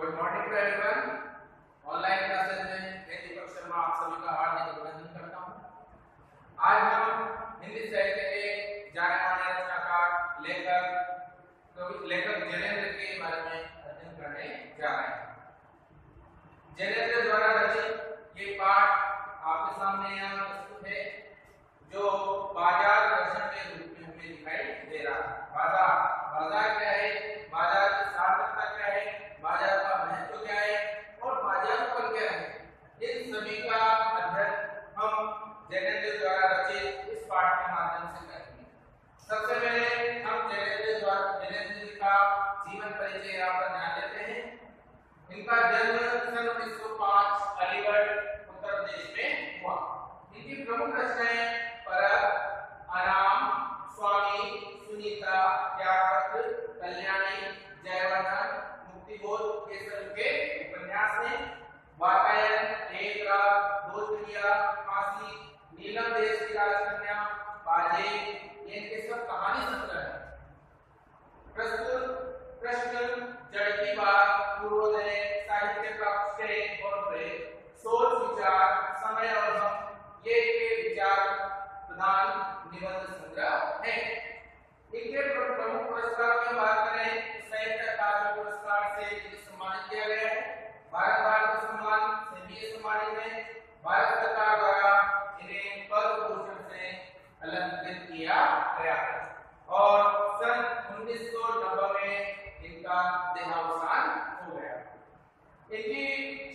Good morning to everyone. Online classes में मैं दीपक शर्मा आप सभी का हार्दिक अभिनंदन करता हूं। आज हम हिंदी साहित्य के जाने माने रचनाकार लेखक जैनेन्द्र के बारे में अध्ययन करने जा रहे हैं। जैनेन्द्र द्वारा रचित ये पाठ आपके सामने यहाँ प्रस्तुत है, जो बाजार दर्शन के रूप में हमें दिखाई दे रहा है। बाजार क्या है, बाजार की सार्थकता क्या है, बाजार का महत्व क्या है और बाजार पर क्या है, इन सभी का अध्ययन हम जैनेन्द्र द्वारा रचित इस पाठ के माध्यम से करेंगे। सबसे पहले हम जैनेन्द्र जी का जीवन परिचय यहाँ पर ध्यान देते हैं। इनका जन्म सन 1905 अलीगढ़ उत्तर प्रदेश में हुआ। इनकी प्रमुख रचनाएं परत, आराम, स्वामी, सुनीता, त्यागपत्र, कल्याणी, जयवर्धन, मुक्तिबोध, ये सब के उपन्यास हैं। वातायन, एक रात, दो चिड़िया, फांसी, नीलम देश की राजकन्या, बाजे, ये इनके सब कहानी संग्रह है। प्रस्तुत प्रश्न, जड़ की बात, पूर्वोदय, साहित्य का अक्षय और प्रेम, सोच विचार, समय और हम, ये इनके विचार प्रधान निबंध संग्रह है। इनके प्रमुख पुरस्कारों की बात करें, साहित्य अकादमी पुरस्कार से इन्हें सम्मानित किया गया है। भारत भारत सम्मान से भी सम्मानित है। भारत सरकार द्वारा इन्हें पद्म भूषण से अलंकृत किया गया है और सन 1990 में इनका देहावसान हो गया। इनकी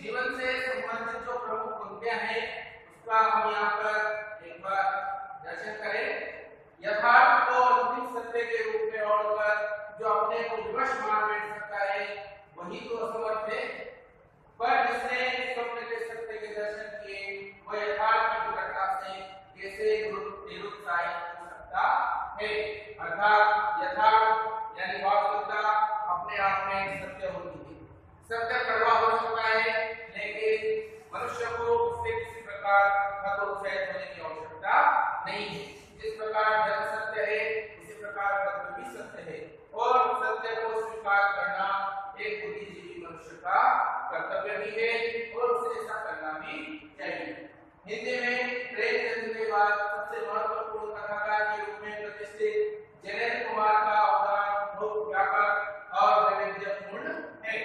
जीवन से संबंधित जो प्रमुख पंक्तियां हैं उसका हम यहाँ पर एक बार दर्शन करें। यथार्थ को अंतिम सत्य के रूप में ओढ़कर जो अपने को विवश मान बैठ सकता है वही तो असमर्थ है, पर जिसने स्वप्न के सत्य के दर्शन किए वह यथार्थ की प्रकटता से कैसे निरुत्साहित हो सकता है। अर्थात यथार्थ यानी वास्तविकता अपने आप में सत्य होती है। सत्य कड़वा हो सकता है, लेकिन मनुष्य को उससे किसी प्रकार हतोत्साहित होने की आवश्यकता नहीं है। जिस प्रकार जग सत्य है उसी प्रकार तत्व भी सत्य है और सत्य को स्वीकार करना एक बुद्धिजीवी मनुष्य का कर्तव्य भी है और उसे ऐसा करना भी चाहिए। हिंदी में प्रेमचंद के बाद सबसे महत्वपूर्ण कथाकार के रूप में प्रतिष्ठित जैनेन्द्र कुमार का अवदान बहुत व्यापक और वैविध्यपूर्ण है।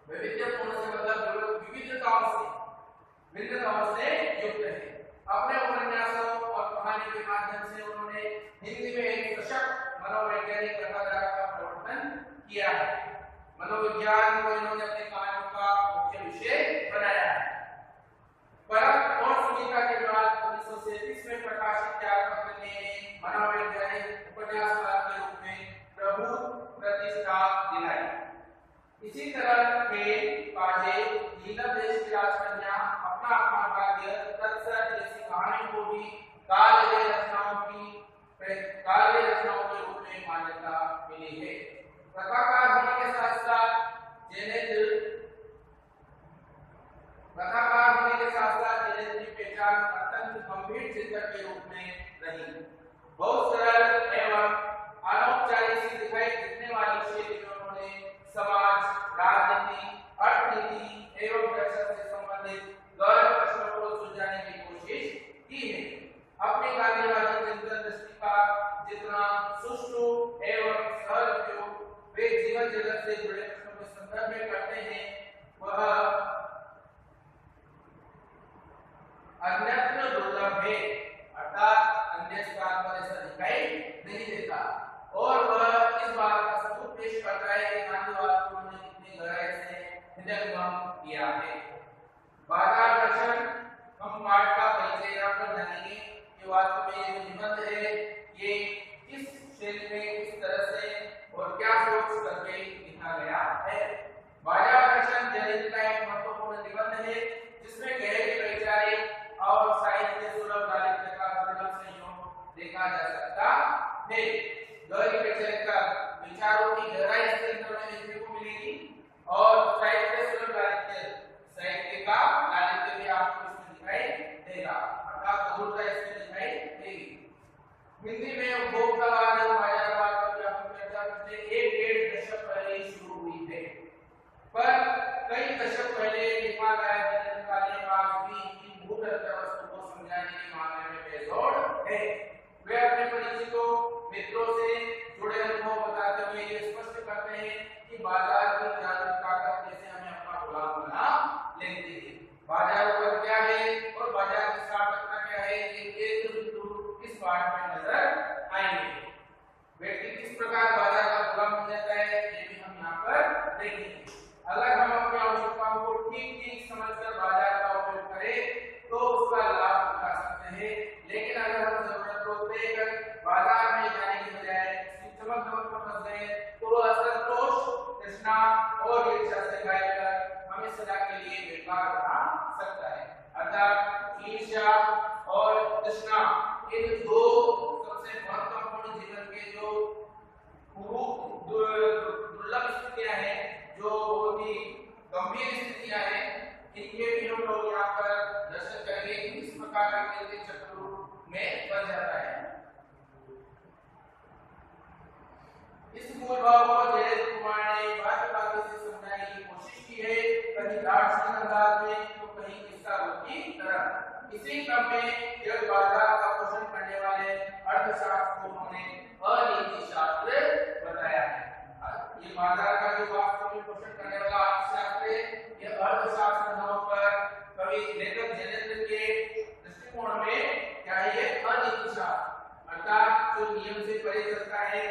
वैविध्यपूर्ण से मतलब भिन्नताओं से युक्त है। अपने उपन्यासों और कहानी के माध्यम से उन्होंने हिंदी में एक सशक्त मनोवैज्ञानिक कथाधारा का प्रवर्तन किया है। मनोविज्ञान को इन्होंने अपनी कहानियों का मुख्य विषय बनाया है। परत और सुनीता के बाद 1937 में प्रकाशित त्यागपत्र ने मनोवैज्ञानिक उपन्यासकार के रूप में प्रभुत्व प्रतिष्ठा दिलाई। इसी तरह के बाजे, नीलम देश की राजकन्या, अपना अपना भाग्य, तत्सर जैसी कहानियों को भी काव्य रचनाओं के रूप में मान्यता मिली है। कथाकार होने के साथ साथ जैनेन्द्र की पहचान अत्यंत गंभीर चिंतक के रूप में रही। बहुत सरल एवं अनौपचारिक सी दिखाई देने वाली शैली में उन्होंने समाज, राजनीति, अर्थनीति एवं दर्शन से संबंधित गहन प्रश्नों को सुलझाने की कोशिश की है। अपनी गांधीवादी चिंतन दृष्टि का जितना सुष्ठु एवं सहज उपयोग वे जीवन जगत से जुड़े प्रश्नों के संदर्भ में करते हैं, वह अन्यत्र दुर्लभ है। अर्थात अन्य स्थान पर ऐसा दिखाई नहीं देता और वह इस बात का सबूत पेश करता है कि गांधीवाद को उन्होंने कितनी गहराई से हृदयंगम किया है। बाजार दर्शन हम पाठ का परिचय यहाँ पर जानेंगे कि वास्तव में ये निबंध है ये किस शैली में किस तरह से और क्या सोच करके लिखा गया है। बाजार दर्शन जैनेन्द्र का हैं कि बाजार की जागरूकता का कैसे हमें अपना गुलाम बना लेते हैं। बाजार पर क्या है और बाजार की सार्थकता क्या है, ये केंद्र बिंदु इस पाठ में नजर आएंगे। व्यक्ति किस प्रकार बाजार का गुलाम बन जाता है, ये भी हम यहाँ पर देखेंगे। अगर हम अपनी आवश्यकताओं को ठीक समझकर बाजार का उपयोग करें तो उसका लाभ उठा सकते हैं, लेकिन अगर हम जरूरत को देकर बाजार में जाने की बजाय चमक में फंस गए तो असंतोष, तृष्णा और ईर्ष्या से भरकर हमें सदा के लिए बेकार बना सकता है। अर्थात ईर्ष्या और तृष्णा इन दो सबसे महत्वपूर्ण जीवन के जो दुर्लभ स्थितियां हैं, जो बहुत ही गंभीर स्थितियां हैं, इनके भी हम लोग यहाँ पर दर्शन करेंगे कि किस प्रकार के चक्रों में बन जाता है। इस मूल भाव को जयदेव कुमार ने बात से समझाने की कोशिश की है, कहीं दार्शनिक अंदाज में तो कहीं किस्सा की तरह। इसी क्रम में जब बाजार का पोषण करने वाले अर्थशास्त्र को हमने अनीति शास्त्र बताया है। ये बाजार का जो वास्तव में पोषण करने वाला अर्थशास्त्र है, ये अर्थशास्त्र न होकर कवि लेखक जयेंद्र के दृष्टिकोण में क्या है, ये अनीति शास्त्र अर्थात जो नियम से परे चलता है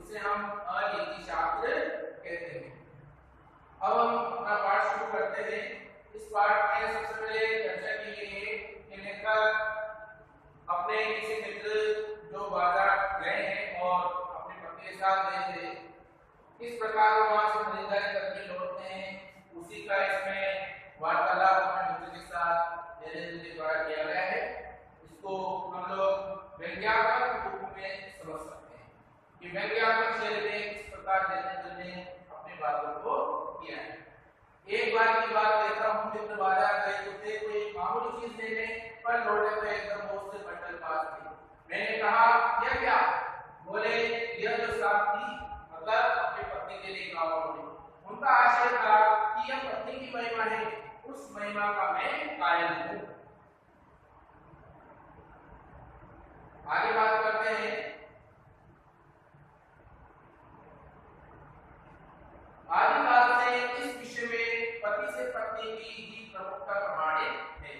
उसे हम अनीति शास्त्र कहते हैं। अब हम अपना पाठ शुरू करते हैं। इस पाठ में सबसे पहले चर्चा की गई है कि लेखक अपने किसी मित्र जो बाजार गए हैं और अपनी पत्नी के साथ गए थे, किस प्रकार वहां से खरीदारी करके लौटते हैं, उसी का इसमें वार्तालाप अपने मित्र के साथ जयेंद्र के द्वारा किया गया है। इसको हम लोग व्यंग्यात्मक रूप में समझ सकते हैं कि व्यंग्यात्मक शैली में किस प्रकार जयेंद्र ने अपनी बातों को किया है। एक बार की बात कहता हूँ, मित्र बाजार गए थे कोई मामूली चीज लेने, पर लौटे तो एकदम बहुत से बंडल पास थे। मैंने कहा यह क्या? बोले यह जो साथ थी, मतलब अपनी पत्नी के लिए गाँव में। उनका आशय था कि यह पत्नी की महिमा है, उस महिमा का मैं कायल हूँ। आगे बात करते हैं। आदिकाल से इस विषय में पति से पत्नी की ही प्रमुखता प्रमाणित है।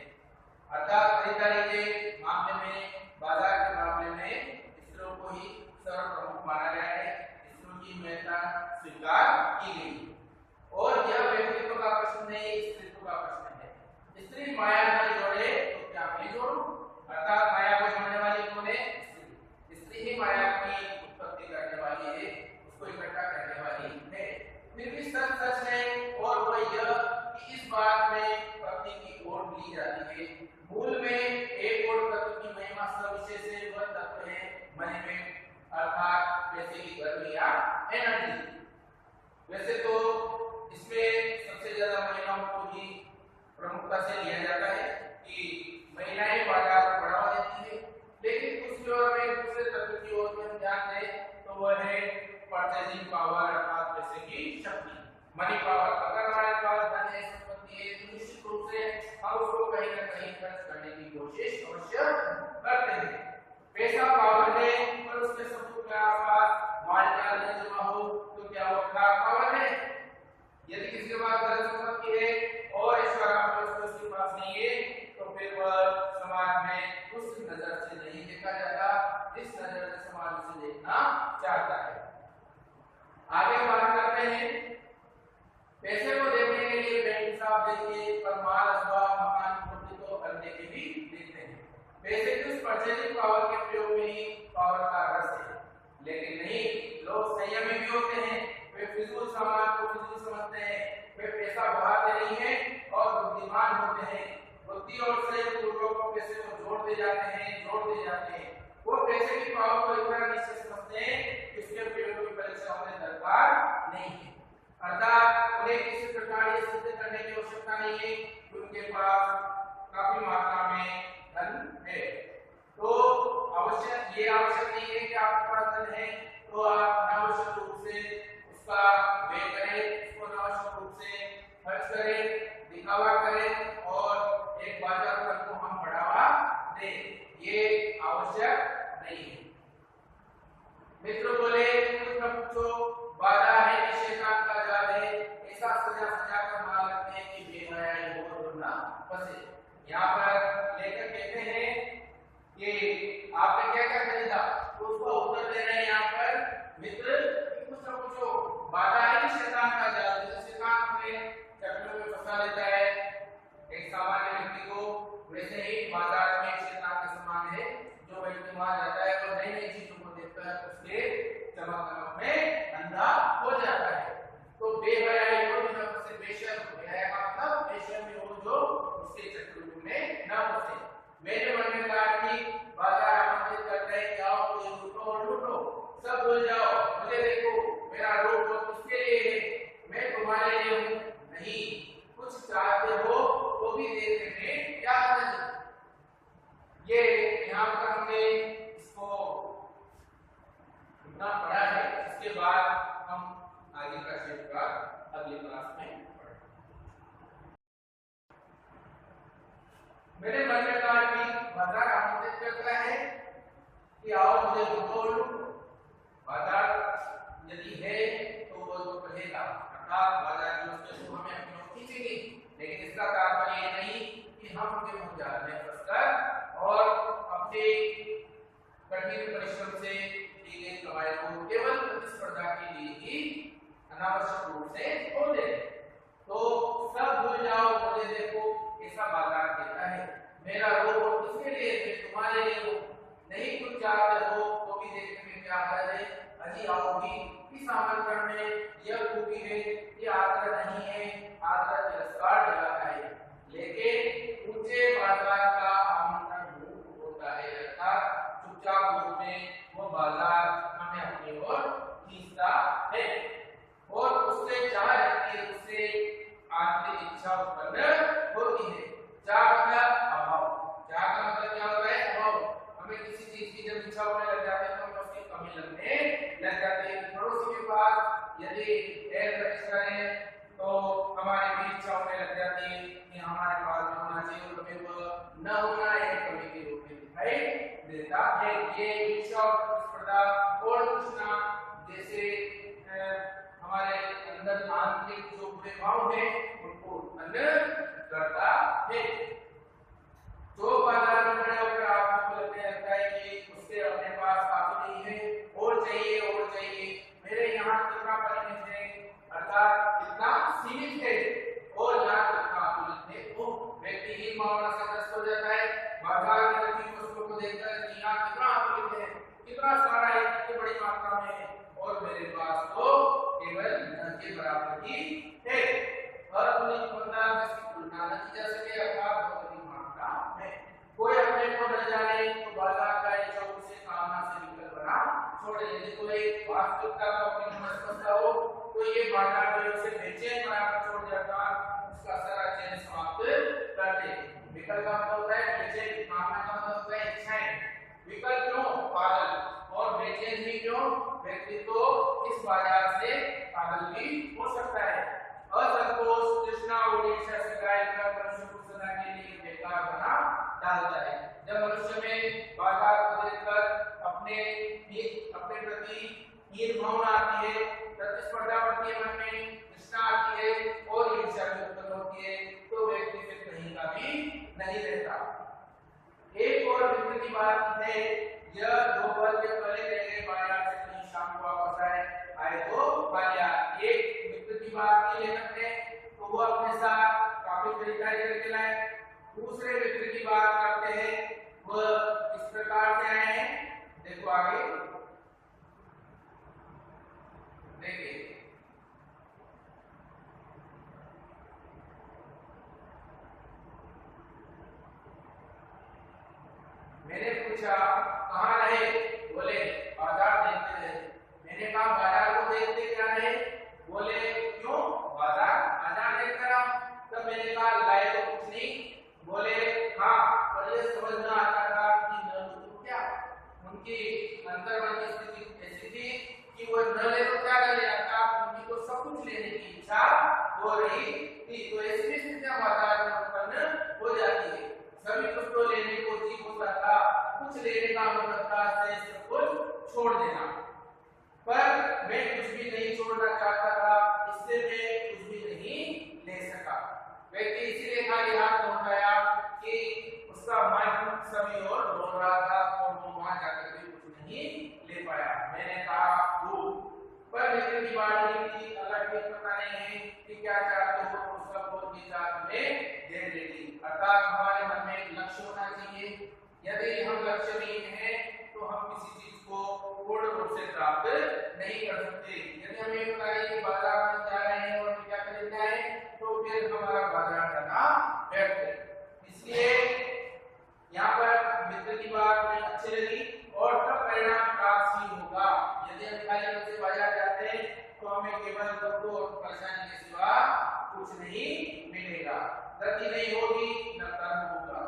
अर्थात खरीदारी के मामले में, बाजार के मामले में स्त्रियों को ही सर्वप्रमुख माना गया है, स्त्रियों की महत्ता स्वीकार की गई। और यह व्यक्तित्व का प्रश्न नहीं, स्त्रीत्व का प्रश्न है। स्त्री माया न जोड़े तो क्या मैं जोड़ूं? अर्थात माया को जोड़ने वाली कौन है? स्त्री ही माया की उत्पत्ति करने वाली है, उसको इकट्ठा करने वाली है। फिर भी सच है और वह यह कि इस बात में पत्नी की ओर ली जाती है। मूल में एक और तत्व की महिमा सविशेष है, वह तत्व है मैनिफेस्ट, अर्थात जैसे कि गर्म या एनर्जी। वैसे तो इसमें सबसे ज्यादा महिलाओं को ही प्रमुखता से लिया जाता है कि महिलाएं बाजार को बढ़ावा देती है, लेकिन दूसरी ओर में दूसरे तत्व की ओर में ध्यान दें तो वह है परचेजिंग पावर, अर्थात जैसे कि शक्ति, मनी पावर। अगर हमारे पास धन है, संपत्ति है, तो निश्चित रूप से हम उसको कहीं ना कहीं खर्च करने की कोशिश अवश्य करते हैं। पैसा पावर है, पर उसके सबूत के आसपास माल न जमा हो तो क्या वो पावर है? यदि किसी के पास धन संपत्ति है और ईश्वर उसके पास नहीं है, तो फिर वह समाज में उस नजर से नहीं देखा जाता जिस नजर से समाज उसे देखना चाहता है। आगे बात करते हैं। पैसे को देखने के लिए बैंक हिसाब देखिए, पर माल अथवा मकान पूर्ति तो करने के भी देखते हैं। पैसे की उस परचेजिंग पावर के प्रयोग में ही पावर का रस है, लेकिन नहीं, लोग संयमी भी होते हैं। वे फिजूल सामान को फिजूल समझते हैं, वे पैसा बहाते नहीं हैं और बुद्धिमान होते हैं। बुद्धि और संयम पूर्वक पैसे को जोड़ते जाते हैं। वो पैसे की पावर को इतना निश्चय समझते हैं कि उसके प्रयोग की परीक्षा उन्हें दरकार नहीं है। अर्थात उन्हें किसी प्रकार ये सिद्ध करने की आवश्यकता नहीं है कि उनके पास काफी मात्रा में धन है। तो ये आवश्यक नहीं है कि आपके पास धन है तो आप अनावश्यक रूप से उसका व्यय करें, उसको अनावश्यक रूप से खर्च करें, दिखावा करें और एक बाजार तक को हम बढ़ावा दें। ये आवश्यक नहीं है। मित्र बोले, पूछो बाधा है निषेध फंसे। यहाँ पर लेखक कहते हैं कि आपने क्या क्या खरीदा, तो उसका उत्तर दे रहे हैं यहाँ पर मित्र कुछ ना पूछो, बाधा है शैतान का जाल, जैसे शैतान हमें चक्कर में फंसा लेता है एक सामान्य व्यक्ति को, वैसे ही बाजार में शैतान के समान है। जो व्यक्ति वहां जाता है वो नई नई चीजों को देखकर उसके चमक में अंधा हो जाता है। तो बेहयाई को बिना फंसे बेशर्म, बेहया का मतलब बेशर्मी हो जो उसके चक्कर में न फंसे। मेरे मन में कहा कि बाजार आमंत्रित करता है कि आओ मुझे लूटो और लूटो, सब भूल जाओ, मुझे देखो, मेरा रूप तो किसके लिए है, मैं तुम्हारे लिए हूं, नहीं कुछ चाहते हो तो भी देते हैं क्या नहीं। ये यहाँ पर हमने इसको इतना पढ़ा है, इसके बाद हम आगे का चैप्टर अगली क्लास में पढ़ेंगे। मेरे मन में कहा कि बाजार आमंत्रित करता है कि आओ मुझे लूटो लूटो। बाजार यदि है तो वो तो कहेगा, अर्थात बाजार की वस्तु को हमें अपनी ओर खींचेगी, लेकिन इसका तात्पर्य ये नहीं कि हम उनके मुंह जाल में फंसकर और अपने कठिन परिश्रम से की गई कमाई को केवल प्रतिस्पर्धा के लिए ही अनावश्यक रूप से खो दे। तो सब भूल जाओ, मुझे देखो, ऐसा बाजार कहता है। मेरा रूप किसके लिए है, तुम्हारे लिए हो, नहीं कुछ चाहते हो तो भी देखने में क्या हर्ज है। अजी आओगी इस आमंत्रण में यह खूबी है, ये आदर नहीं है, आदर तिरस्कार जगाता है, लेकिन ऊंचे बाजार का आमंत्रण होता है, अर्थात चुपचाप रूप में वो बाजार हमें अपनी ओर खींचता है और उससे चाह रखती है, उससे आंतरिक इच्छा उत्पन्न होती है। चाह मतलब अभाव, चाह का मतलब क्या होता है, अभाव। हमें किसी चीज की जब इच्छा होने लग जाती है तो हमें उसकी कमी लगने लग जाती है। पड़ोसी के पास यदि एयर कंडीशनर है तो हमारी भी इच्छा होने लग जाती है कि हमारे पास में होना चाहिए, और कभी वो न होना एक कमी के रूप में दिखाई देता है। ये इच्छा और प्रतिस्पर्धा और कुछ ना जैसे हमारे अंदर आंतरिक जो बुरे भाव है उनको उत्पन्न करता है। जो बाजार में खड़े होकर आपको लगता है कि उसके अपने पास काफी नहीं है, और चाहिए और चाहिए, मेरे यहाँ कितना परिमित है, अर्थात कितना सीमित है, और यहाँ कितना अतुलित है। वो व्यक्ति ही भावना से ग्रस्त हो जाता है बाजार में रखी वस्तुओं को देखकर कि यहाँ कितना अतुलित है, कितना सारा है, कितनी बड़ी मात्रा में है, और मेरे पास तो केवल न के बराबर ही है। अतुलित मतलब जिसकी तुलना न की जा सके, अर्थात बहुत बड़ी मात्रा में। कोई अपने को न जाने तो बाजार का इच्छा उसे कामना से निकल बना छोड़े। यदि कोई वास्तविकता को अपनी समझता हो तो ये बाजार में उसे बेचैन बनाकर छोड़ जाता, उसका सारा चैन समाप्त कर दे। विकल्प का मतलब होता है बेचैन, कामना का मतलब होता है इच्छाएं। विकल्प क्यों, पागल, और बेचैन भी क्यों, व्यक्ति तो इस बाजार से पागल भी हो सकता है। असंतोष, तृष्णा और ईर्ष्या से गायब कर मनुष्य को सदा के लिए बेकार बना डालता है। जब मनुष्य में बाजार को देखकर अपने प्रति हीन भावना आती है, प्रतिस्पर्धा बढ़ती है, मन में तृष्णा आती है और ईर्ष्या भी उत्पन्न होती है, तो व्यक्ति फिर कहीं का भी नहीं रहता। एक और मित्र की बात है, यह दोपहर के पहले गए बाजार से कहीं शाम को वापस आए तो बालिया। एक मित्र की बात की लेखक है तो वो अपने साथ काफी खरीदारी करके लाए। दूसरे मित्र की बात करते हैं, वह इस प्रकार से आए हैं, देखो आगे देखिए। मैंने पूछा कहाँ रहे, बोले बाजार देखते रहे। मैंने कहा बाजार को देखते क्या रहे, बोले क्यों, बाजार देख रहा। तब मैंने कहा लाए तो कुछ नहीं, बोले हाँ, पर ये समझ में आता था कि न लूटूं क्या। उनकी अंतर्मन की स्थिति ऐसी थी कि वो न ले तो क्या ले, अर्थात उनकी तो सब कुछ लेने की इच्छा हो रही थी। तो ऐसी स्थितियां बाजार में उत्पन्न हो जाती है। सभी कुछ तो लेने को जी होता था, कुछ लेने का मतलब था सब कुछ छोड़ देना, पर मैं कुछ भी नहीं छोड़ना चाहता था, इससे मैं कुछ भी नहीं ले सका। व्यक्ति इसीलिए खाली हाथ लौटाया पता नहीं है कि क्या चाहते हो तो उसका बोल की जात में दे देगी। अर्थात हमारे मन में एक लक्ष्य होना चाहिए। यदि हम लक्ष्यहीन हैं तो हम किसी चीज को पूर्ण रूप से प्राप्त नहीं कर सकते। यदि हम ये बता रहे हैं बाजार में जा रहे हैं और क्या खरीदना है तो फिर हमारा बाजार जाना व्यर्थ है। इसलिए यहाँ पर मित्र की बात मुझे अच्छी लगी और तब परिणाम प्राप्त ही होगा। यदि हम खाली मन से बाजार जाते हैं तो हमें केवल दुख और परेशानी के सिवा कुछ नहीं मिलेगा, गति नहीं होगी, न कर्म होगा।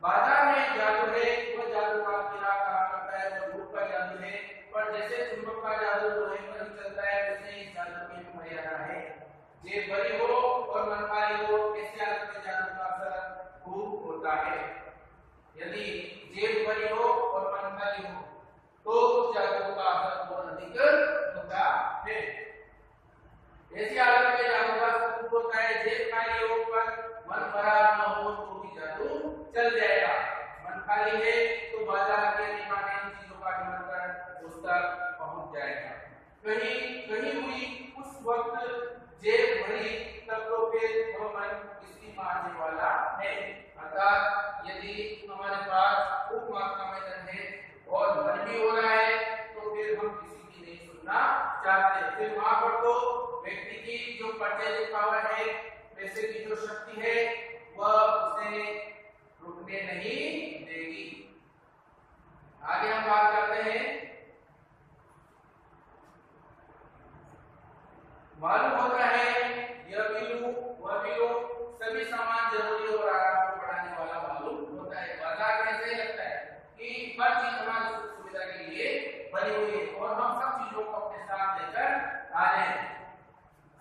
बाजार में जादू है, वह जादू का किला कहा करता है, वह रूप का जादू है, पर जैसे चुंबक का जादू लोहे पर ही चलता है वैसे ही जादू की भी मर्यादा है। जे बड़ी हो और मनमानी हो, ऐसे हालत में जादू का असर खूब होता है। यदि जेब बड़ी हो और मन खाली हो तो जादू का असर बहुत अधिक होता है। ऐसी हालत में जादू का असर होता है। जेब खाली हो पर मन भरा न हो तो भी जादू चल जाएगा। मन खाली है तो बाजार के निमाने चीजों का निमंत्रण उस तक पहुंच जाएगा। कहीं हुई उस वक्त जेब भरी तब तो फिर वह मन किसी मारने वाला है। अर्थात यदि हमारे पास खूब मात्रा में धन है और मन भी हो रहा है तो फिर हम किसी की नहीं सुनना चाहते। फिर वहां पर तो व्यक्ति की जो परचेजिंग पावर है, पैसे की जो शक्ति है, वह उसे रुकने नहीं देगी। आगे हम बात करते हैं। मालूम होता है यह भी लूं वह भी लूं, सभी सामान जरूरी और आराम को बढ़ाने वाला मालूम होता है। बाजार में ऐसे लगता है कि हर चीज हमारी सुविधा के लिए बनी हुई है और हम सब चीजों को अपने साथ लेकर आ रहे हैं।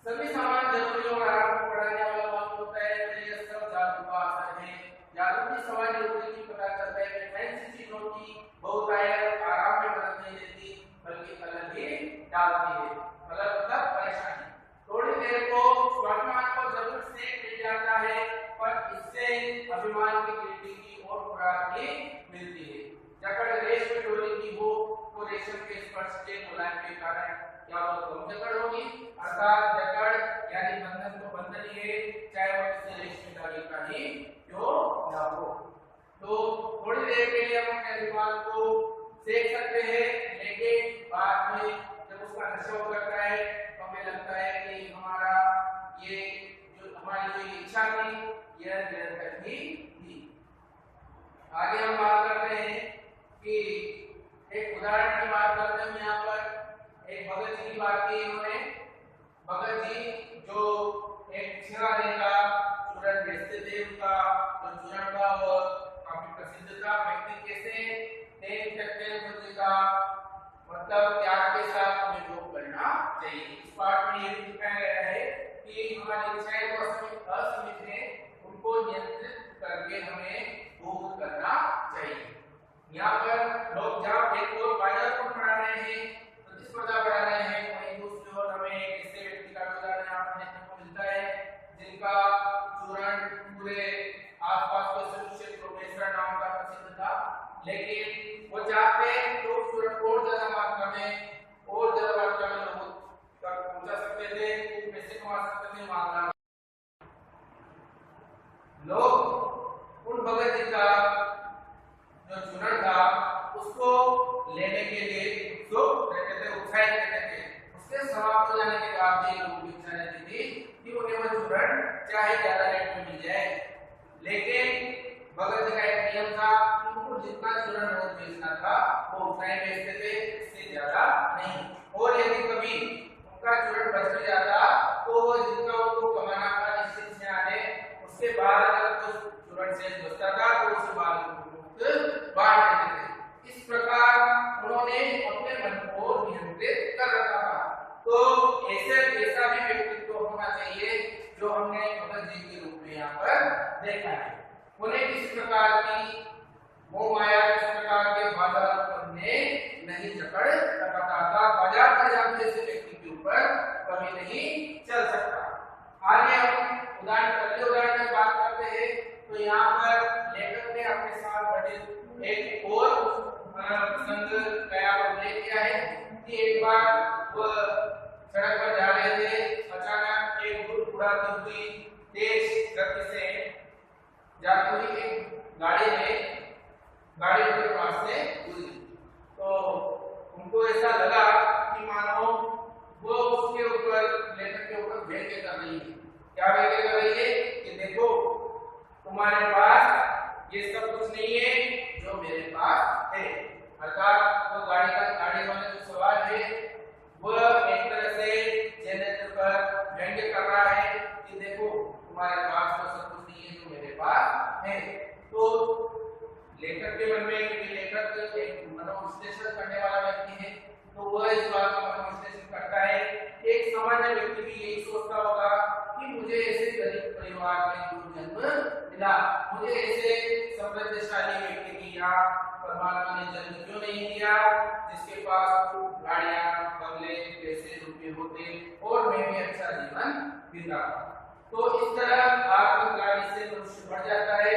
सभी सामान जरूरी और आराम को बढ़ाने वाला मालूम होता है, तो यह सब जादू का असर है। जादू की सवारी होने की पता चलता है कि फैंसी चीजों की बहुतायत आराम में मदद नहीं देती बल्कि अलग ही डालती है। अलग मतलब परेशानी। थोड़ी देर को स्वाभिमान को जरूर से मिल जाता है पर इससे अभिमान की गिरती की और खुराक भी मिलती है। जकड़ रेश में डोरी की हो तो रेशम के स्पर्श के मुलायम के कारण क्या वो कम जकड़ होगी। अर्थात जकड़ यानी बंधन तो बंधन ही है, चाहे वो किसी रेशमी धागे का ही क्यों ना हो। तो थोड़ी देर के लिए हम अपने अभिमान को सेक सकते हैं, लेकिन बाद में जब उसका नशा हो जाता है तो हमें लगता है कि हमारा ये जो हमारी जो इच्छा थी यह निरर्थक ही थी। आगे हम बात करते हैं कि एक उदाहरण की बात करते हैं। यहाँ पर एक भगत जी की बात की इन्होंने। भगत जी जो एक छिराने का चूरण बेचते थे, उनका जो चूरण था वो काफी प्रसिद्ध था। व्यक्ति कैसे तेल का मतलब त्याग के साथ हमें योग करना चाहिए। इस पाठ में ये दिखाया गया है कि हमारी इच्छाएं जो असीमित है उनको नियंत्रित करके हमें भोग करना चाहिए। यहाँ पर लोग जहाँ एक और बाजार को बढ़ा रहे हैं, प्रतिस्पर्धा बढ़ा रहे हैं, वहीं दूसरी ओर हमें ऐसे व्यक्ति का उदाहरण यहाँ देखने को मिलता है जिनका चूरण पूरे आसपास के सभी क्षेत्रों में नाम का प्रसिद्ध था, लेकिन वो चाहते तो चूरण और ज्यादा मात्रा में लोगों तक पहुंचा सकते थे, पैसे कमा सकते थे। मामला लोग उन भगत जी का जो चूरण था उसको लेने के लिए उत्सुक रहते थे, उत्साहित रहते थे। उसके समाप्त हो जाने के बाद भी लोगों की इच्छा रहती थी कि उन्हें वो चूरण चाहे ज्यादा रेट में मिल जाए, लेकिन भगत जी का एक नियम था, उनको जितना चूरण रोज बेचना था वो उतना ही बेचते थे, इससे ज्यादा नहीं। और यदि कभी उनका चूरण बच भी जाता तो वो जितना उनको कमाना था निश्चित से आने उसके बाद अगर तो चूरण से बचता था तो उसे बांट देते थे। इस प्रकार उन्होंने अपने मन को नियंत्रित कर रखा था। तो ऐसा भी व्यक्तित्व होना चाहिए जो हमने भगत जी के रूप में यहाँ पर देखा है। उन्हें किसी प्रकार की मोह माया, किसी प्रकार के बाजार पर नहीं जकड़ रखा था। बाजार पर जाने से व्यक्ति के ऊपर कभी नहीं चल सकता। आगे हम उदाहरण में बात करते हैं तो यहाँ पर लेखक ने अपने साथ घटित एक और प्रसंग का उल्लेख किया है कि एक बार वह सड़क पर जा रहे थे, अचानक बढ़ती हुई तेज गति से जाती हुई एक गाड़ी उनके पास से गुजरी। तो उनको ऐसा लगा कि मानो वो उसके ऊपर लेखक के ऊपर व्यंग्य कर रही है। क्या व्यंग्य कर रही है कि देखो तुम्हारे पास ये सब कुछ नहीं है जो मेरे पास है। अर्थात वो गाड़ी वाले जो सवाल है वह एक तरह से जेनेरेटर पर व्यंग्य कर रहा है कि देखो तुम्हारे पास तो सब कुछ नहीं है जो मेरे पास है। तो लेखक के मन में, क्योंकि लेखक एक मनोविश्लेषण करने वाला व्यक्ति है, तो वह इस बात का मनोविश्लेषण करता है। एक सामान्य व्यक्ति भी यही सोचता होगा कि मुझे ऐसे गरीब परिवार में जन्म मिला, मुझे ऐसे समृद्धशाली व्यक्ति की या परमात्मा ने जन्म क्यों नहीं दिया जिसके पास खूब गाड़ियां, बंगले, पैसे, रुपये होते और मैं भी अच्छा जीवन बिता। तो इस तरह आत्मग्लानि से मनुष्य बढ़ जाता है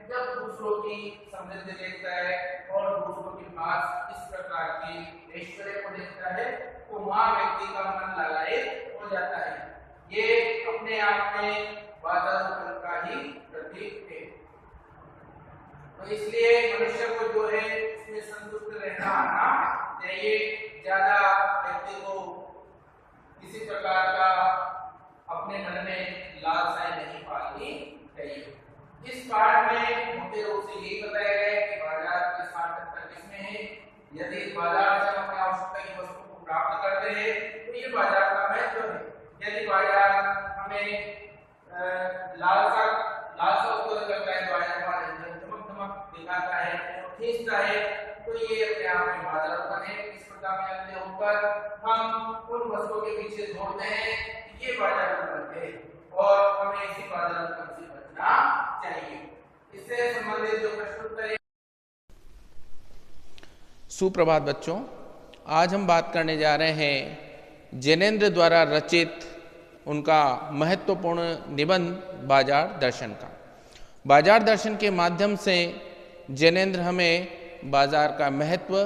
जब दूसरों की समृद्धि देखता है और दूसरों के पास इस प्रकार की ऐश्वर्य को देखता है, तो वहां व्यक्ति का मन लालायित हो जाता है। ये अपने आप में बाजारोपन का ही प्रतीक है। तो इसलिए मनुष्य को जो है उसमें संतुष्ट रहना आना चाहिए। ज्यादा व्यक्ति को किसी प्रकार का अपने मन में लालसाएं नहीं पालनी चाहिए। इस पाठ में मोटे रूप से यही बताया गया है कि बाजार की सार्थकता किसमें है। यदि बाजार से अपने आवश्यकता की वस्तु को प्राप्त करते हैं तो ये बाजार का महत्व है। यदि बाजार हमें लालसा उत्पन्न करता है, बाजार हमारे अंदर चमक दिखाता है, खींचता है, तो ये अपने आप में बाजारोपन है। इस प्रकार में अपने ऊपर हम उन वस्तुओं के पीछे दौड़ते हैं, ये बाजारोपन है और हमें इसी बाजारोपन से बचना चाहिए। इससे संबंधित जो प्रश्न उत्तर है। सुप्रभात बच्चों, आज हम बात करने जा रहे हैं जैनेन्द्र द्वारा रचित उनका महत्वपूर्ण निबंध बाजार दर्शन का। बाजार दर्शन के माध्यम से जैनेन्द्र हमें बाजार का महत्व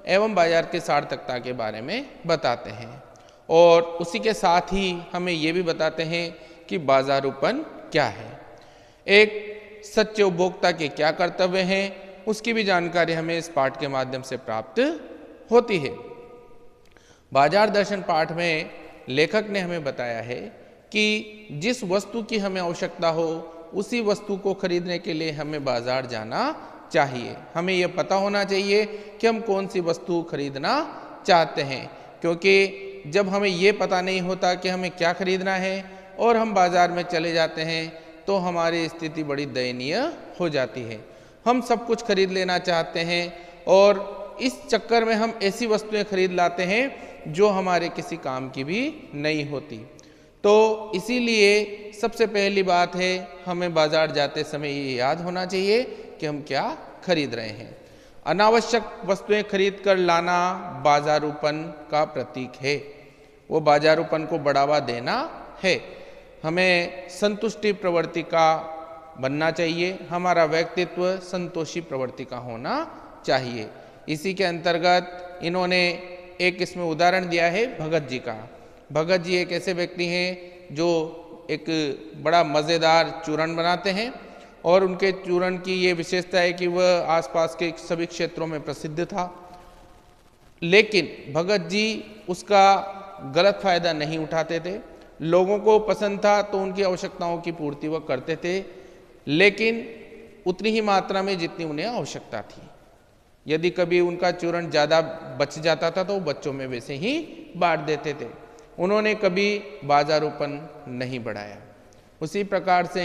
एवं बाजार की सार्थकता के बारे में बताते हैं और उसी के साथ ही हमें ये भी बताते हैं कि बाजारोपन क्या है, एक सच्चे उपभोक्ता के क्या कर्तव्य हैं, उसकी भी जानकारी हमें इस पाठ के माध्यम से प्राप्त होती है। बाजार दर्शन पाठ में लेखक ने हमें बताया है कि जिस वस्तु की हमें आवश्यकता हो उसी वस्तु को खरीदने के लिए हमें बाजार जाना चाहिए। हमें यह पता होना चाहिए कि हम कौन सी वस्तु खरीदना चाहते हैं, क्योंकि जब हमें ये पता नहीं होता कि हमें क्या खरीदना है और हम बाजार में चले जाते हैं तो हमारी स्थिति बड़ी दयनीय हो जाती है। हम सब कुछ खरीद लेना चाहते हैं और इस चक्कर में हम ऐसी वस्तुएं खरीद लाते हैं जो हमारे किसी काम की भी नहीं होती। तो इसीलिए सबसे पहली बात है, हमें बाजार जाते समय ये याद होना चाहिए कि हम क्या खरीद रहे हैं। अनावश्यक वस्तुएं खरीद कर लाना बाजारोपन का प्रतीक है, वो बाजारोपन को बढ़ावा देना है। हमें संतुष्टि प्रवृत्ति का बनना चाहिए, हमारा व्यक्तित्व संतोषी प्रवृत्ति का होना चाहिए। इसी के अंतर्गत इन्होंने एक इसमें उदाहरण दिया है भगत जी का। भगत जी एक ऐसे व्यक्ति हैं जो एक बड़ा मज़ेदार चूरण बनाते हैं और उनके चूरण की ये विशेषता है कि वह आसपास के सभी क्षेत्रों में प्रसिद्ध था, लेकिन भगत जी उसका गलत फायदा नहीं उठाते थे। लोगों को पसंद था तो उनकी आवश्यकताओं की पूर्ति वह करते थे, लेकिन उतनी ही मात्रा में जितनी उन्हें आवश्यकता थी। यदि कभी उनका चूर्ण ज़्यादा बच जाता था तो बच्चों में वैसे ही बांट देते थे। उन्होंने कभी बाजारोपन नहीं बढ़ाया। उसी प्रकार से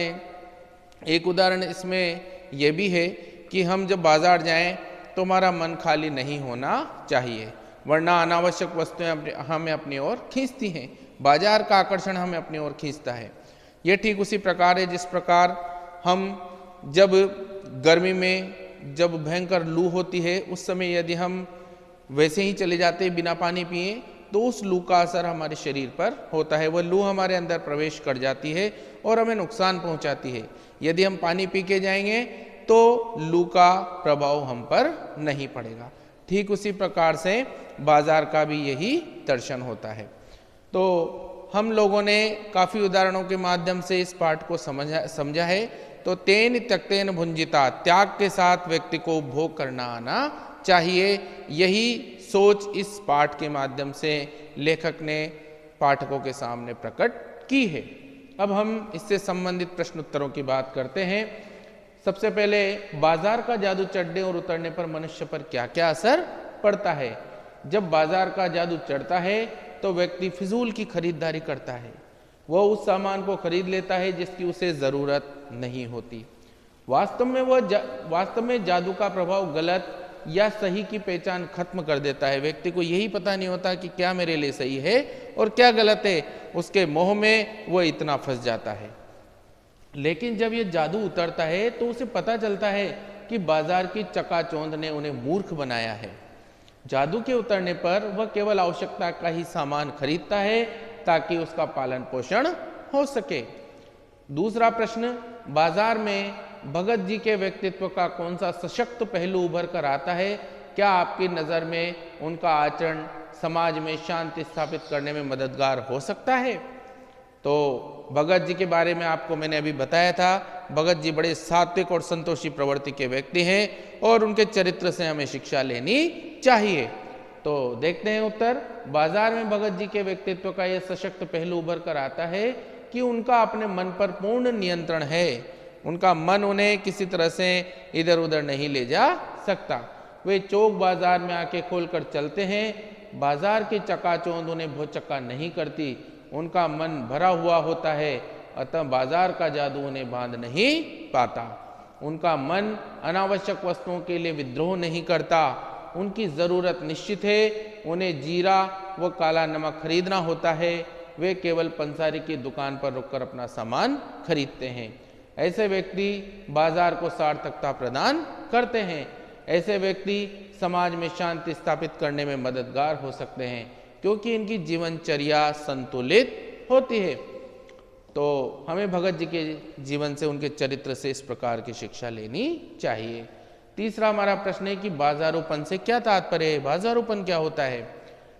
एक उदाहरण इसमें यह भी है कि हम जब बाजार जाएं तो हमारा मन खाली नहीं होना चाहिए, वरना अनावश्यक वस्तुएं हमें अपनी ओर खींचती हैं। बाजार का आकर्षण हमें अपनी ओर खींचता है। यह ठीक उसी प्रकार है जिस प्रकार हम जब गर्मी में जब भयंकर लू होती है उस समय यदि हम वैसे ही चले जाते बिना पानी पिए तो उस लू का असर हमारे शरीर पर होता है। वह लू हमारे अंदर प्रवेश कर जाती है और हमें नुकसान पहुंचाती है। यदि हम पानी पी के जाएंगे तो लू का प्रभाव हम पर नहीं पड़ेगा। ठीक उसी प्रकार से बाजार का भी यही दर्शन होता है। तो हम लोगों ने काफ़ी उदाहरणों के माध्यम से इस पाठ को समझा है। तो तेन त्यक्तेन भुंजिता, त्याग के साथ व्यक्ति को उपभोग करना आना चाहिए। यही सोच इस पाठ के माध्यम से लेखक ने पाठकों के सामने प्रकट की है। अब हम इससे संबंधित प्रश्न उत्तरों की बात करते हैं। सबसे पहले, बाजार का जादू चढ़ने और उतरने पर मनुष्य पर क्या क्या असर पड़ता है? जब बाजार का जादू चढ़ता है तो व्यक्ति फिजूल की खरीदारी करता है। वह उस सामान को खरीद लेता है जिसकी उसे जरूरत नहीं होती। वास्तव में जादू का प्रभाव गलत या सही की पहचान खत्म कर देता है। व्यक्ति को यही पता नहीं होता कि क्या मेरे लिए सही है और क्या गलत है। उसके मोह में वह इतना फंस जाता है। लेकिन जब यह जादू उतरता है तो उसे पता चलता है कि बाजार की चकाचौंध ने उन्हें मूर्ख बनाया है। जादू के उतरने पर वह केवल आवश्यकता का ही सामान खरीदता है ताकि उसका पालन पोषण हो सके। दूसरा प्रश्न, बाजार में भगत जी के व्यक्तित्व का कौन सा सशक्त पहलू उभर कर आता है? क्या आपकी नज़र में उनका आचरण समाज में शांति स्थापित करने में मददगार हो सकता है? तो भगत जी के बारे में आपको मैंने अभी बताया था। भगत जी बड़े सात्विक और संतोषी प्रवृत्ति के व्यक्ति हैं और उनके चरित्र से हमें शिक्षा लेनी चाहिए। तो देखते हैं उत्तर। बाजार में भगत जी के व्यक्तित्व का यह सशक्त पहलू उभर कर आता है कि उनका अपने मन पर पूर्ण नियंत्रण है। उनका मन उन्हें किसी तरह से इधर उधर नहीं ले जा सकता। वे चौक बाजार में आके खोलकर चलते हैं। बाजार की चकाचौंध उन्हें भौचक्का नहीं करती। उनका मन भरा हुआ होता है, अतः बाजार का जादू उन्हें बांध नहीं पाता। उनका मन अनावश्यक वस्तुओं के लिए विद्रोह नहीं करता। उनकी ज़रूरत निश्चित है। उन्हें जीरा व काला नमक खरीदना होता है। वे केवल पंसारी की दुकान पर रुककर अपना सामान खरीदते हैं। ऐसे व्यक्ति बाजार को सार्थकता प्रदान करते हैं। ऐसे व्यक्ति समाज में शांति स्थापित करने में मददगार हो सकते हैं क्योंकि इनकी जीवनचर्या संतुलित होती है। तो हमें भगत जी के जीवन से, उनके चरित्र से इस प्रकार की शिक्षा लेनी चाहिए। तीसरा हमारा प्रश्न है कि बाजारूपन से क्या तात्पर्य है? बाजारूपन क्या होता है?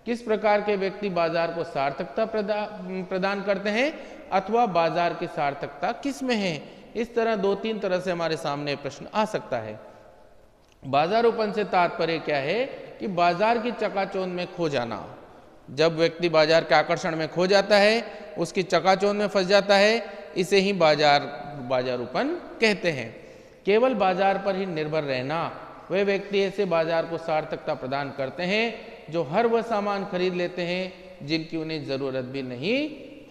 किस प्रकार के व्यक्ति बाजार को सार्थकता प्रदान करते हैं अथवा बाजार की सार्थकता किस में है? इस तरह 2-3 तरह से हमारे सामने प्रश्न आ सकता है। बाजारूपन से तात्पर्य क्या है कि बाजार की चकाचौंध में खो जाना। जब व्यक्ति बाजार के आकर्षण में खो जाता है, उसकी चकाचौंध में फंस जाता है, इसे ही बाजारूपन कहते हैं। केवल बाजार पर ही निर्भर रहना। वे व्यक्ति ऐसे बाजार को सार्थकता प्रदान करते हैं जो हर वह सामान खरीद लेते हैं जिनकी उन्हें जरूरत भी नहीं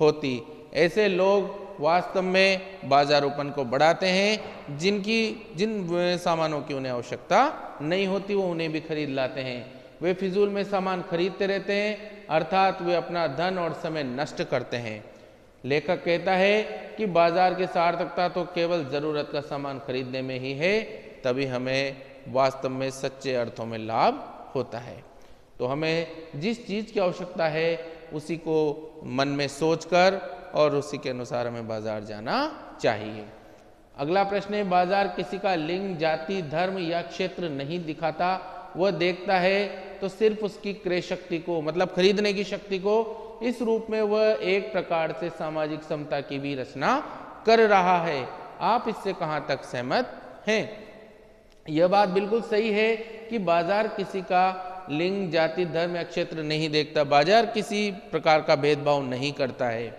होती। ऐसे लोग वास्तव में बाजारूपन को बढ़ाते हैं। जिन सामानों की उन्हें आवश्यकता नहीं होती वो उन्हें भी खरीद लाते हैं। वे फिजूल में सामान खरीदते रहते हैं, अर्थात वे अपना धन और समय नष्ट करते हैं। लेखक कहता है कि बाजार की सार्थकता तो केवल ज़रूरत का सामान खरीदने में ही है, तभी हमें वास्तव में सच्चे अर्थों में लाभ होता है। तो हमें जिस चीज़ की आवश्यकता है उसी को मन में सोचकर और उसी के अनुसार हमें बाजार जाना चाहिए। अगला प्रश्न है, बाजार किसी का लिंग, जाति, धर्म या क्षेत्र नहीं दिखाता। वह देखता है तो सिर्फ उसकी क्रय शक्ति को, मतलब खरीदने की शक्ति को। इस रूप में वह एक प्रकार से सामाजिक समता की भी रचना कर रहा है। आप इससे कहाँ तक सहमत हैं? यह बात बिल्कुल सही है कि बाजार किसी का लिंग, जाति, धर्म या क्षेत्र नहीं देखता। बाजार किसी प्रकार का भेदभाव नहीं करता है।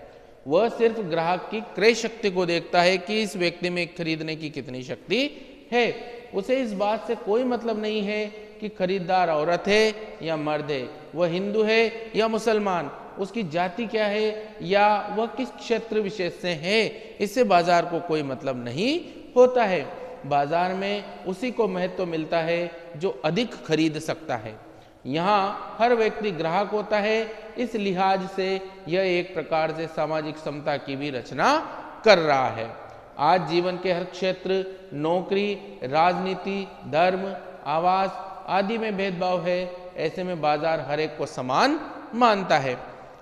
वह सिर्फ ग्राहक की क्रय शक्ति को देखता है कि इस व्यक्ति में खरीदने की कितनी शक्ति है। उसे इस बात से कोई मतलब नहीं है कि खरीदार औरत है या मर्द है, वह हिंदू है या मुसलमान, उसकी जाति क्या है या वह किस क्षेत्र विशेष से है। इससे बाजार को कोई मतलब नहीं होता है। बाजार में उसी को महत्व मिलता है जो अधिक खरीद सकता है। यहाँ हर व्यक्ति ग्राहक होता है। इस लिहाज से यह एक प्रकार से सामाजिक समता की भी रचना कर रहा है। आज जीवन के हर क्षेत्र, नौकरी, राजनीति, धर्म, आवास आदि में भेदभाव है। ऐसे में बाजार हर एक को समान मानता है।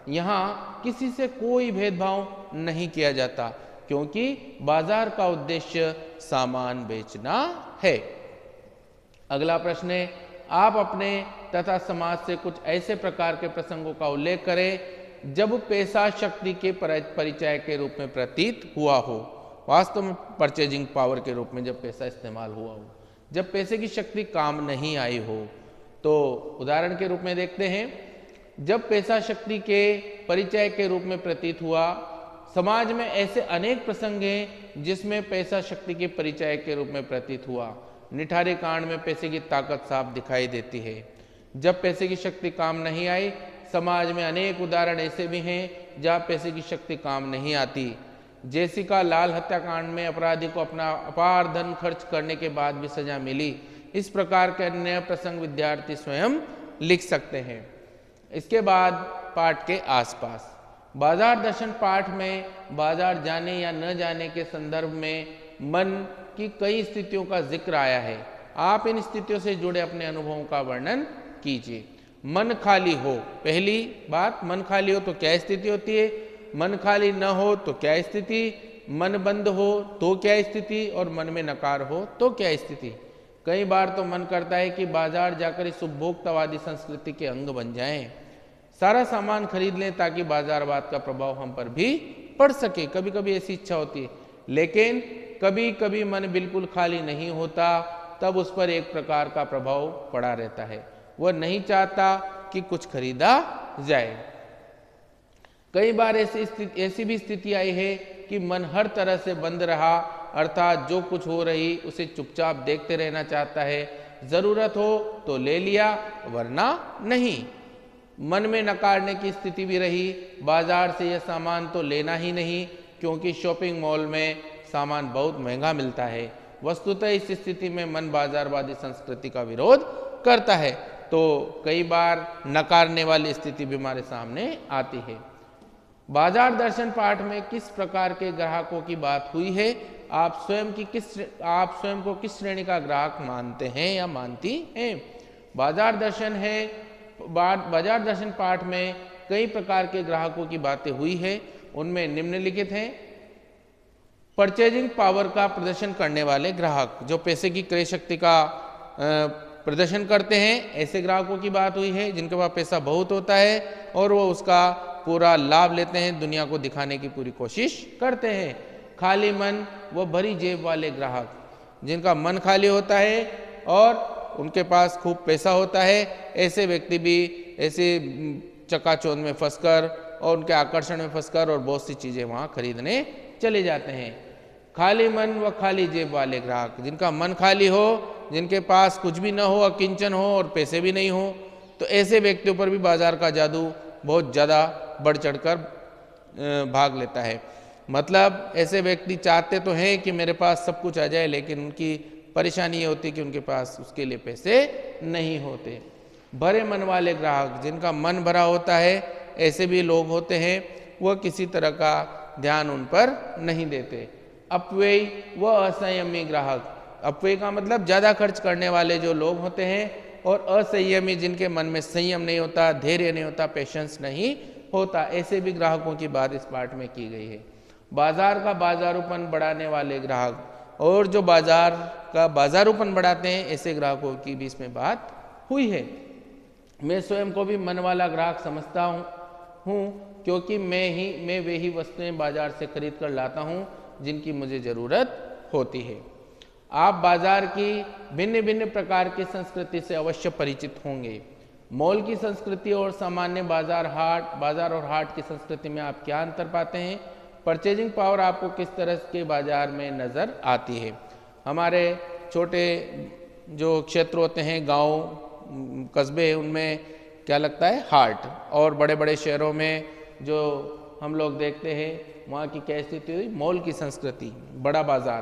यहाँ किसी से कोई भेदभाव नहीं किया जाता क्योंकि बाजार का उद्देश्य सामान बेचना है। अगला प्रश्न है, आप अपने तथा समाज से कुछ ऐसे प्रकार के प्रसंगों का उल्लेख करें जब पैसा शक्ति के परिचय के रूप में प्रतीत हुआ हो, वास्तव में परचेजिंग पावर के रूप में जब पैसा इस्तेमाल हुआ हो, जब पैसे की शक्ति काम नहीं आई हो। तो उदाहरण के रूप में देखते हैं, जब पैसा शक्ति के परिचय के रूप में प्रतीत हुआ, समाज में ऐसे अनेक प्रसंग हैं जिसमें पैसा शक्ति के परिचय के रूप में प्रतीत हुआ। निठारे कांड में पैसे की ताकत साफ दिखाई देती है। जब पैसे की शक्ति काम नहीं आई, समाज में अनेक उदाहरण ऐसे भी हैं जहां पैसे की शक्ति काम नहीं आती। जेसिका लाल हत्याकांड में अपराधी को अपना अपार धन खर्च करने के बाद भी सजा मिली। इस प्रकार के अन्य प्रसंग विद्यार्थी स्वयं लिख सकते हैं। इसके बाद पाठ के आसपास, बाजार दर्शन पाठ में बाजार जाने या न जाने के संदर्भ में मन की कई स्थितियों का जिक्र आया है। आप इन स्थितियों से जुड़े अपने अनुभवों का वर्णन कीजिए। मन खाली हो, पहली बात, मन खाली हो तो क्या स्थिति होती है, मन खाली न हो तो क्या स्थिति, मन बंद हो तो क्या स्थिति, और मन में नकार हो तो क्या स्थिति। कई बार तो मन करता है कि बाजार जाकर इस उपभोक्तावादी संस्कृति के अंग बन जाएं, सारा सामान खरीद लें ताकि बाजारवाद का प्रभाव हम पर भी पड़ सके। कभी कभी ऐसी इच्छा होती है, लेकिन कभी कभी मन बिल्कुल खाली नहीं होता, तब उस पर एक प्रकार का प्रभाव पड़ा रहता है। वह नहीं चाहता कि कुछ खरीदा जाए। कई बार ऐसी भी स्थिति आई है कि मन हर तरह से बंद रहा, अर्थात जो कुछ हो रही उसे चुपचाप देखते रहना चाहता है। जरूरत हो तो ले लिया, वरना नहीं। मन में नकारने की स्थिति भी रही, बाजार से यह सामान तो लेना ही नहीं, क्योंकि शॉपिंग मॉल में सामान बहुत महंगा मिलता है। वस्तुतः इस स्थिति में मन बाजारवादी संस्कृति का विरोध करता है। तो कई बार नकारने वाली स्थिति भी हमारे सामने आती है। बाजार दर्शन पाठ में किस प्रकार के ग्राहकों की बात हुई है, आप स्वयं को किस श्रेणी का ग्राहक मानते हैं या मानती हैं। बाजार दर्शन पाठ में कई प्रकार के ग्राहकों की बातें हुई है। उनमें निम्नलिखित हैं। परचेजिंग पावर का प्रदर्शन करने वाले ग्राहक, जो पैसे की क्रय शक्ति का प्रदर्शन करते हैं, ऐसे ग्राहकों की बात हुई है जिनके पास पैसा बहुत होता है और वो उसका पूरा लाभ लेते हैं, दुनिया को दिखाने की पूरी कोशिश करते हैं। खाली मन व भरी जेब वाले ग्राहक, जिनका मन खाली होता है और उनके पास खूब पैसा होता है, ऐसे व्यक्ति भी ऐसे चकाचौंध में फंसकर और उनके आकर्षण में फंसकर और बहुत सी चीजें वहां खरीदने चले जाते हैं। खाली मन व खाली जेब वाले ग्राहक, जिनका मन खाली हो, जिनके पास कुछ भी न हो, अकिंचन हो और पैसे भी नहीं हो, तो ऐसे व्यक्तियों पर भी बाजार का जादू बहुत ज़्यादा बढ़ चढ़कर भाग लेता है। मतलब ऐसे व्यक्ति चाहते तो हैं कि मेरे पास सब कुछ आ जाए, लेकिन उनकी परेशानी ये होती है कि उनके पास उसके लिए पैसे नहीं होते। भरे मन वाले ग्राहक, जिनका मन भरा होता है, ऐसे भी लोग होते हैं, वह किसी तरह का ध्यान उन पर नहीं देते। अपव्ययी व असंयमी ग्राहक, अपव्यय का मतलब ज़्यादा खर्च करने वाले जो लोग होते हैं, और असंयमी, जिनके मन में संयम नहीं होता, धैर्य नहीं होता, पेशेंस नहीं होता, ऐसे भी ग्राहकों की बात इस पाठ में की गई है। बाजार का बाजारूपन बढ़ाने वाले ग्राहक, और जो बाजार का बाजारूपन बढ़ाते हैं, ऐसे ग्राहकों की भी इसमें बात हुई है। मैं स्वयं को भी मन वाला ग्राहक समझता हूँ क्योंकि मैं वे ही वस्तुएं बाजार से खरीद कर लाता हूँ जिनकी मुझे ज़रूरत होती है। आप बाजार की भिन्न भिन्न प्रकार की संस्कृति से अवश्य परिचित होंगे। मॉल की संस्कृति और सामान्य बाजार और हाट की संस्कृति में आप क्या अंतर पाते हैं। परचेजिंग पावर आपको किस तरह के बाजार में नज़र आती है। हमारे छोटे जो क्षेत्र होते हैं, गांव कस्बे, उनमें क्या लगता है, हाट, और बड़े बड़े शहरों में जो हम लोग देखते हैं वहाँ की क्या स्थिति हुई, मॉल की संस्कृति, बड़ा बाजार,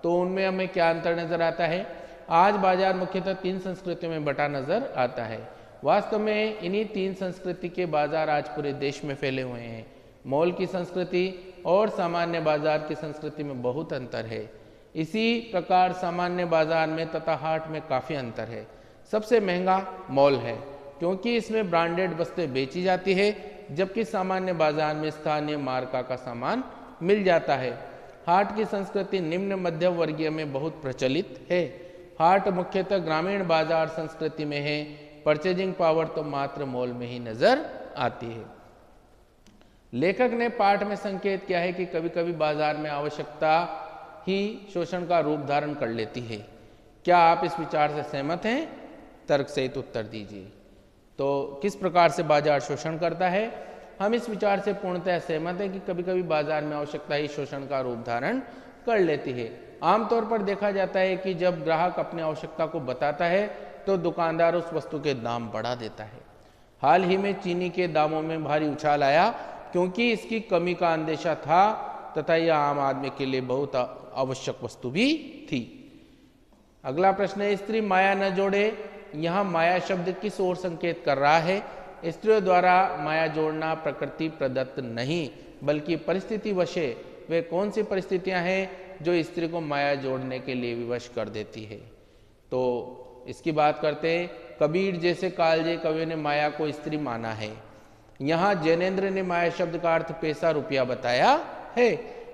तो उनमें हमें क्या अंतर नज़र आता है। आज बाजार मुख्यतः 3 संस्कृतियों में बटा नज़र आता है। वास्तव में इन्हीं 3 संस्कृति के बाजार आज पूरे देश में फैले हुए हैं। मॉल की संस्कृति और सामान्य बाजार की संस्कृति में बहुत अंतर है। इसी प्रकार सामान्य बाजार में तथा हाट में काफ़ी अंतर है। सबसे महंगा मॉल है क्योंकि इसमें ब्रांडेड वस्तुएं बेची जाती है, जबकि सामान्य बाजार में स्थानीय मार्का का सामान मिल जाता है। हाट की संस्कृति निम्न मध्यम वर्गीय में बहुत प्रचलित है। हाट मुख्यतः ग्रामीण बाजार संस्कृति में है। परचेजिंग पावर तो मात्र मॉल में ही नजर आती है। लेखक ने पाठ में संकेत किया है कि कभी कभी बाजार में आवश्यकता ही शोषण का रूप धारण कर लेती है। क्या आप इस विचार से सहमत हैं? तर्क सहित उत्तर दीजिए। तो किस प्रकार से बाजार शोषण करता है? हम इस विचार से पूर्णतः सहमत हैं कि कभी कभी बाजार में आवश्यकता ही शोषण का रूप धारण कर लेती है। आमतौर पर देखा जाता है कि जब ग्राहक अपनी आवश्यकता को बताता है तो दुकानदार उस वस्तु के दाम बढ़ा देता है। हाल ही में चीनी के दामों में भारी उछाल आया क्योंकि इसकी कमी का अंदेशा था तथा यह आम आदमी के लिए बहुत आवश्यक वस्तु भी थी। अगला प्रश्न है, स्त्री माया न जोड़े। यहाँ माया शब्द किस ओर संकेत कर रहा है? स्त्रियों द्वारा माया जोड़ना प्रकृति प्रदत्त नहीं बल्कि परिस्थिति वशे। वे कौन सी परिस्थितियां हैं जो स्त्री को माया जोड़ने के लिए विवश कर देती है? तो इसकी बात करते हैं। कबीर जैसे कालजे कवि ने माया को स्त्री माना है। यहाँ जैनेन्द्र ने माया शब्द का अर्थ पैसा रुपया बताया है।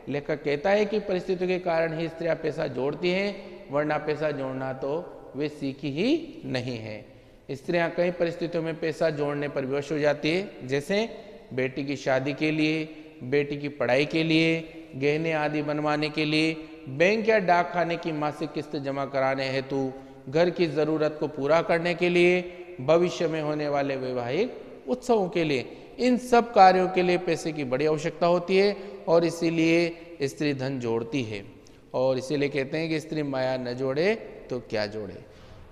लेखक कहता है कि परिस्थितियों के कारण ही स्त्रियां पैसा जोड़ती हैं, वरना पैसा जोड़ना तो वे सीखी ही नहीं है। स्त्रियां कई परिस्थितियों में पैसा जोड़ने पर विवश हो जाती है, जैसे बेटी की शादी के लिए, बेटी की पढ़ाई के लिए, गहने आदि बनवाने के लिए, बैंक या डाक खाने की मासिक किस्त जमा कराने हेतु, घर की जरूरत को पूरा करने के लिए, भविष्य में होने वाले वैवाहिक उत्सवों के लिए। इन सब कार्यों के लिए पैसे की बड़ी आवश्यकता होती है और इसीलिए स्त्री धन जोड़ती है। और इसीलिए कहते हैं कि स्त्री माया न जोड़े तो क्या जोड़े।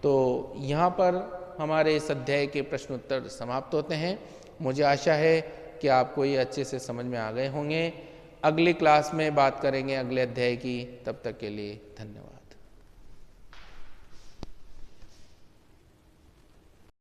तो यहाँ पर हमारे इस अध्याय के प्रश्न उत्तर समाप्त होते हैं। मुझे आशा है कि आपको ये अच्छे से समझ में आ गए होंगे। अगली क्लास में बात करेंगे अगले अध्याय की। तब तक के लिए धन्यवाद।